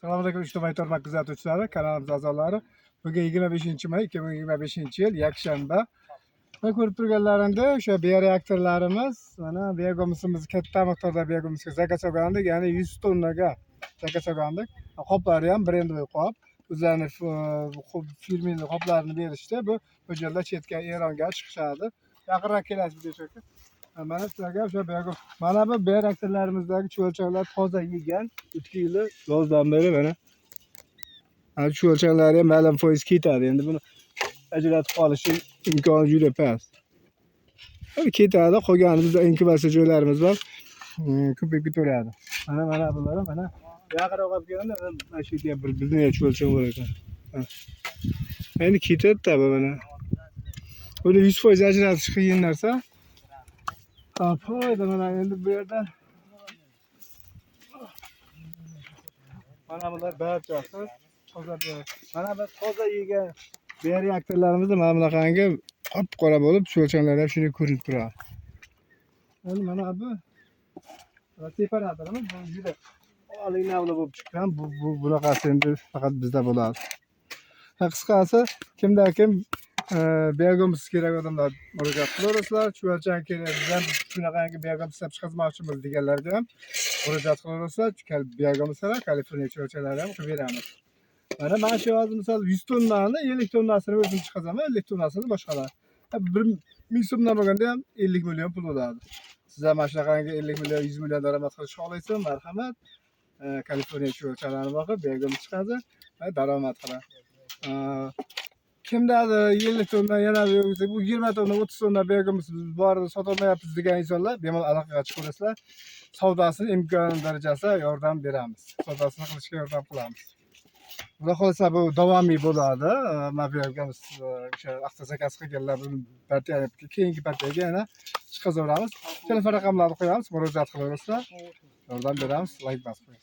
Assalomu alaykum ijtimoiy tarmoq kuzatuvchilari, kanalimiz a'zolari. Bugun 25-may 2025-yil yakshanba. Mana ko'rib turganlaringda o'sha bioreaktorlarimiz, mana biogomisimiz katta miqdorda biogomisga zakaz olgandik, ya'ni 100 tonnaga zakaz olgandik. Qoplari ham brendli qop. O'zlarini firmaning qoplarini berishdi. Bu yerda chetga Eronga chiqishadi. Yaqinroq kelasiz deb mana sizlarga o'sha biogomis. Mana bu bioreaktorlarimizdagi cho'lchaklar toza yegan. 2 yil yozdan beri mana. Ana shu o'lchamlari ham ma'lum foiz ketadi. Endi buni ajratib qolishi imkoni juda past. Ketadi, qolgan bizda inkubatsiya joylarimiz bor. Ko'payib ketaveradi. Mana bular mana yaqinroq olib kelganda mana shu yerga bir bizni o'lcham bor ekan. Endi ketadi bu mana. Buni 100% ajratish qiyin narsa. Foyda mana endi bu yerda mana bular barchasi toza. Mana biz toza yegan bioreaktorlarimizni mana bunaqangi qop-qora bo'lib, o'lchamlar ham shunday ko'rinib turadi. Endi mana bu separatorimiz bu juda oliy navli bo'lib chiqqan. Bunaqasi endi faqat bizda bo'ladi. Qisqasi kimda kim biogomis kerak odamlar murojaat qilaverasizlar. Chuvalchan kerak, biz ham shunaqangi biogomis ishlab chiqarmoqchimiz deganlarga ham murojaat qilaverasizlar. Biogomislar Kaliforniya chuvalchalari ham qilib beramiz. Mana shu hozir misol 100 tonnani 50 tonnasini o'zim chiqazaman, 50 tonnasini boshqalar. 1000 so'mdan bo'lganda ham 50 million pul bo'ladi. Siz ham mana shunaqangi 50 million, 100 million daromad qilishni xohlaysiz, marhamat. Kaliforniya chuvalchalarini boqib biogomis chiqadi va daromad qiladi. Kimdadir 50 tonna yana bu 20 tonna 30 tonna biogomis bor sota olmayapmiz degan insonlar bemalol aloqaga chiqaverasizlar. Savdosini imkon darajasida yordam beramiz. Savdosini qilishga yordam qilamiz. Xudo xolasa bu davomiy bo'ladi. Mana biogomis o'sha vaqtda zakaz qilganlar buni keyingi partiyaga yana chiqazaveramiz. Telefon raqamlarini qo'yamiz, murojaat qilaverasizlar. Yordam beramiz, like bosib qo'ying.